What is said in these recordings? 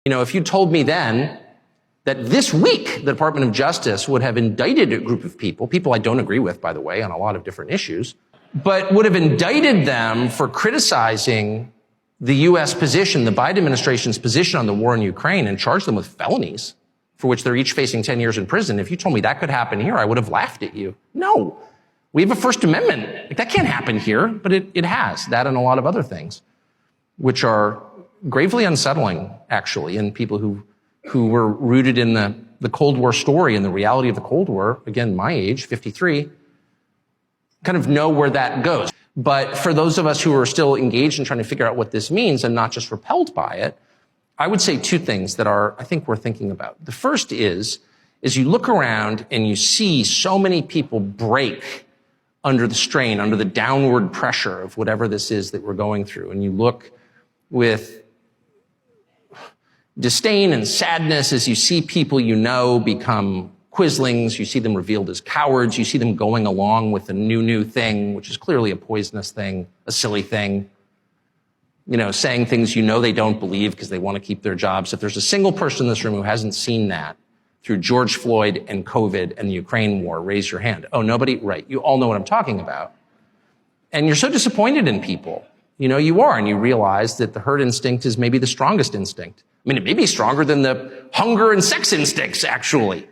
If you told me then that this week the Department of Justice would have indicted a group of people I don't agree with, by the way, on a lot of different issues, but would have indicted them for criticizing the U.S. position, the Biden administration's position on the war in Ukraine, and charged them with felonies for which they're each facing 10 years in prison. If you told me that could happen here, I would have laughed at you. No. We have a First Amendment. That can't happen here, but it has. That and a lot of other things, which are gravely unsettling, actually, in people who were rooted in the Cold War story and the reality of the Cold War, again, my age, 53, kind of know where that goes. But for those of us who are still engaged in trying to figure out what this means and not just repelled by it, I would say two things that I think we're thinking about. The first is you look around and you see so many people break under the strain, under the downward pressure of whatever this is that we're going through. And you look with disdain and sadness as you see people become quislings, you see them revealed as cowards, you see them going along with a new thing, which is clearly a poisonous thing, a silly thing, saying things they don't believe because they want to keep their jobs. If there's a single person in this room who hasn't seen that through George Floyd and COVID and the Ukraine war, raise your hand. Oh, nobody? Right. You all know what I'm talking about. And you're so disappointed in people. You are, and you realize that the herd instinct is maybe the strongest instinct. I mean, it may be stronger than the hunger and sex instincts, actually.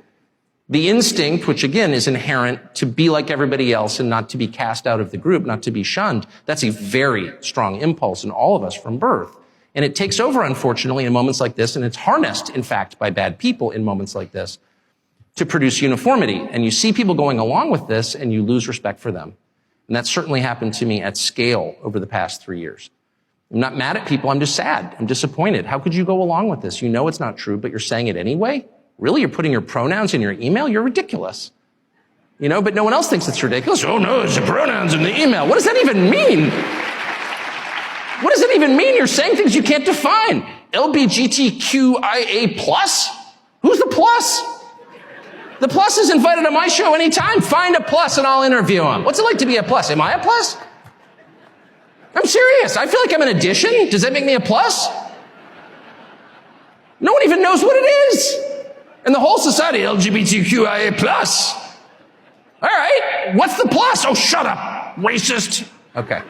The instinct, which again is inherent to be like everybody else and not to be cast out of the group, not to be shunned, that's a very strong impulse in all of us from birth. And it takes over, unfortunately, in moments like this, and it's harnessed, in fact, by bad people in moments like this to produce uniformity. And you see people going along with this, and you lose respect for them. And that certainly happened to me at scale over the past 3 years. I'm not mad at people. I'm just sad. I'm disappointed. How could you go along with this? You know it's not true, but you're saying it anyway? Really? You're putting your pronouns in your email? You're ridiculous. But no one else thinks it's ridiculous. Oh, no, it's the pronouns in the email. What does that even mean? What does it even mean? You're saying things you can't define. LGBTQIA+? Who's the plus? The plus is invited to my show anytime. Find a plus and I'll interview him. What's it like to be a plus? Am I a plus? I'm serious. I feel like I'm an addition. Does that make me a plus? No one even knows what it is. And the whole society, LGBTQIA+. All right. What's the plus? Oh, shut up. Racist. Okay.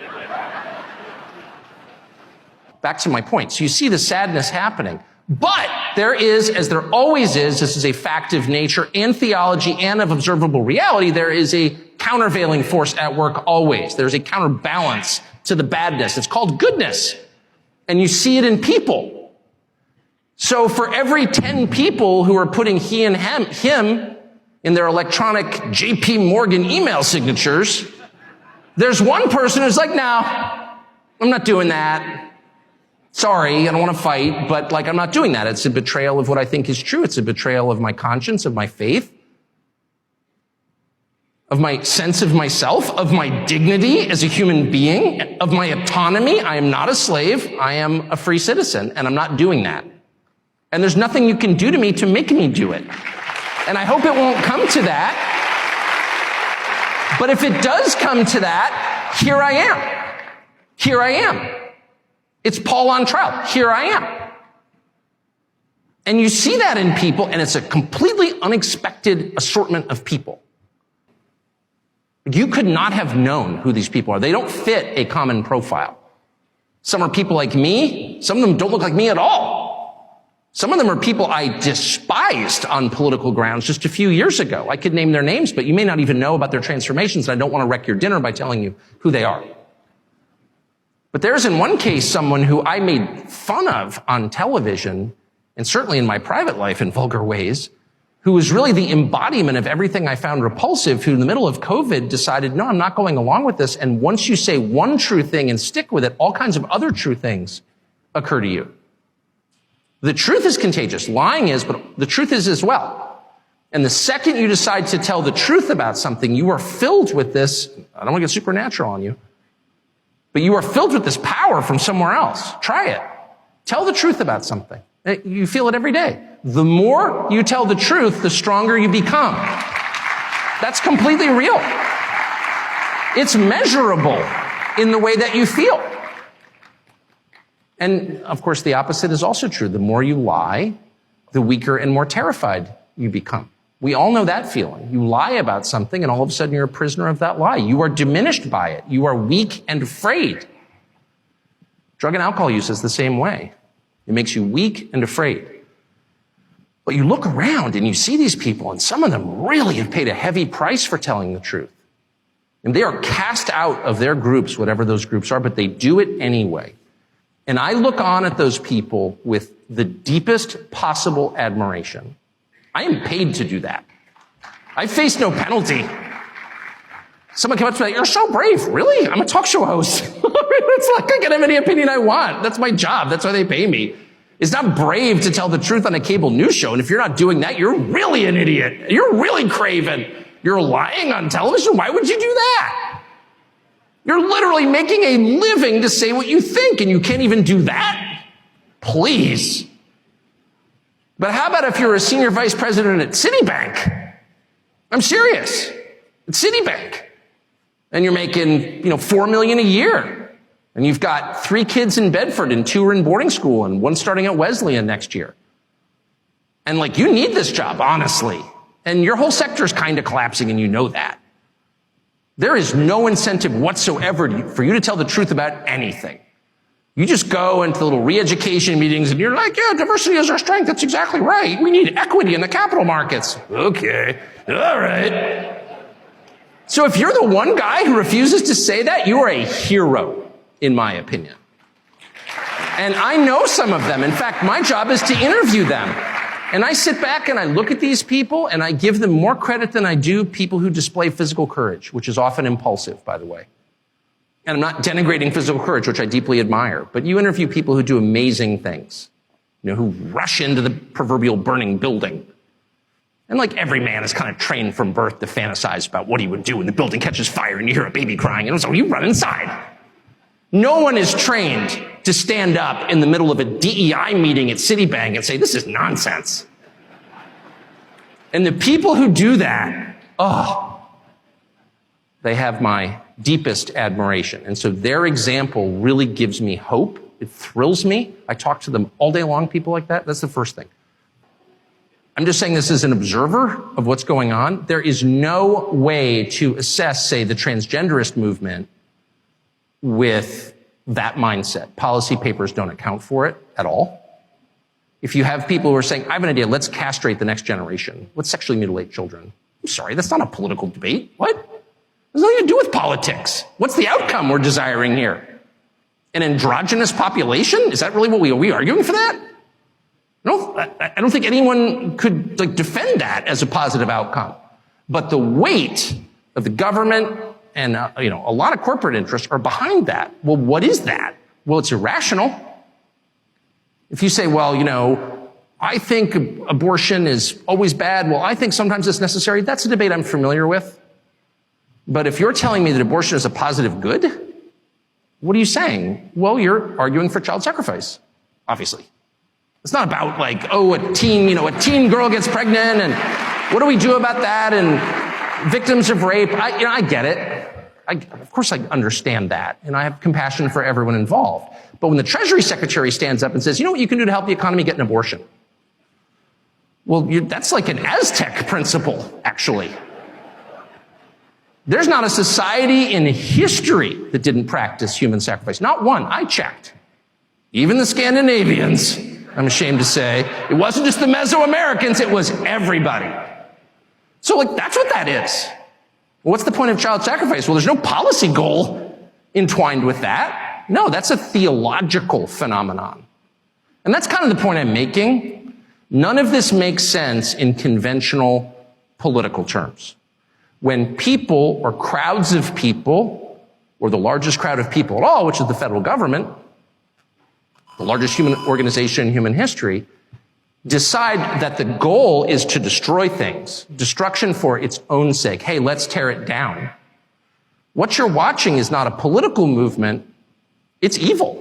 Back to my point. So you see the sadness happening. But there is, as there always is, this is a fact of nature and theology and of observable reality, there is a countervailing force at work always. There's a counterbalance to the badness. It's called goodness. And you see it in people. So for every 10 people who are putting he and him in their electronic JP Morgan email signatures, there's one person who's like, no, I'm not doing that. Sorry, I don't want to fight, but I'm not doing that. It's a betrayal of what I think is true. It's a betrayal of my conscience, of my faith, of my sense of myself, of my dignity as a human being, of my autonomy. I am not a slave. I am a free citizen, and I'm not doing that. And there's nothing you can do to me to make me do it. And I hope it won't come to that. But if it does come to that, here I am. Here I am. It's Paul on trial. Here I am. And you see that in people, and it's a completely unexpected assortment of people. You could not have known who these people are. They don't fit a common profile. Some are people like me. Some of them don't look like me at all. Some of them are people I despised on political grounds just a few years ago. I could name their names, but you may not even know about their transformations, and I don't want to wreck your dinner by telling you who they are. But there's in one case someone who I made fun of on television, and certainly in my private life in vulgar ways, who was really the embodiment of everything I found repulsive, who in the middle of COVID decided, no, I'm not going along with this. And once you say one true thing and stick with it, all kinds of other true things occur to you. The truth is contagious. Lying is, but the truth is as well. And the second you decide to tell the truth about something, you are filled with this, I don't want to get supernatural on you, but you are filled with this power from somewhere else. Try it. Tell the truth about something. You feel it every day. The more you tell the truth, the stronger you become. That's completely real. It's measurable in the way that you feel. And of course, the opposite is also true. The more you lie, the weaker and more terrified you become. We all know that feeling. You lie about something and all of a sudden you're a prisoner of that lie. You are diminished by it. You are weak and afraid. Drug and alcohol use is the same way. It makes you weak and afraid. But you look around and you see these people, and some of them really have paid a heavy price for telling the truth. And they are cast out of their groups, whatever those groups are, but they do it anyway. And I look on at those people with the deepest possible admiration. I am paid to do that. I face no penalty. Someone came up to me, you're so brave. Really? I'm a talk show host. It's like I can have any opinion I want. That's my job. That's why they pay me. It's not brave to tell the truth on a cable news show. And if you're not doing that, you're really an idiot. You're really craven. You're lying on television. Why would you do that? You're literally making a living to say what you think, and you can't even do that? Please. But how about if you're a senior vice president at Citibank? I'm serious. At Citibank. And you're making, $4 million a year. And you've got 3 kids in Bedford and 2 are in boarding school and 1 starting at Wesleyan next year. And you need this job, honestly. And your whole sector is kind of collapsing and you know that. There is no incentive whatsoever for you to tell the truth about anything. You just go into the little re-education meetings and you're like, yeah, diversity is our strength. That's exactly right. We need equity in the capital markets. Okay. All right. So if you're the one guy who refuses to say that, you are a hero, in my opinion. And I know some of them. In fact, my job is to interview them. And I sit back and I look at these people and I give them more credit than I do people who display physical courage, which is often impulsive, by the way. And I'm not denigrating physical courage, which I deeply admire. But you interview people who do amazing things, who rush into the proverbial burning building. And every man is kind of trained from birth to fantasize about what he would do when the building catches fire and you hear a baby crying. And so you run inside. No one is trained to stand up in the middle of a DEI meeting at Citibank and say, this is nonsense. And the people who do that, they have my deepest admiration. And so their example really gives me hope. It thrills me. I talk to them all day long, people like that. That's the first thing. I'm just saying this as an observer of what's going on. There is no way to assess, say, the transgenderist movement with that mindset. Policy papers don't account for it at all. If you have people who are saying, I have an idea, let's castrate the next generation. Let's sexually mutilate children. I'm sorry, that's not a political debate. What? There's nothing to do with politics. What's the outcome we're desiring here? An androgynous population? Is that really what are we arguing for that? No, I don't think anyone could defend that as a positive outcome. But the weight of the government and a lot of corporate interests are behind that. Well, what is that? Well, it's irrational. If you say, well, I think abortion is always bad. Well, I think sometimes it's necessary. That's a debate I'm familiar with. But if you're telling me that abortion is a positive good, what are you saying? Well, you're arguing for child sacrifice, obviously. It's not about a teen girl gets pregnant and what do we do about that and victims of rape. I get it. Of course I understand that and I have compassion for everyone involved. But when the Treasury Secretary stands up and says, you know what you can do to help the economy? Get an abortion. Well, that's like an Aztec principle, actually. There's not a society in history that didn't practice human sacrifice. Not one. I checked. Even the Scandinavians, I'm ashamed to say. It wasn't just the Mesoamericans, it was everybody. So that's what that is. What's the point of child sacrifice? Well, there's no policy goal entwined with that. No, that's a theological phenomenon. And that's kind of the point I'm making. None of this makes sense in conventional political terms. When people or crowds of people, or the largest crowd of people at all, which is the federal government, the largest human organization in human history, decide that the goal is to destroy things, destruction for its own sake. Hey, let's tear it down. What you're watching is not a political movement, it's evil.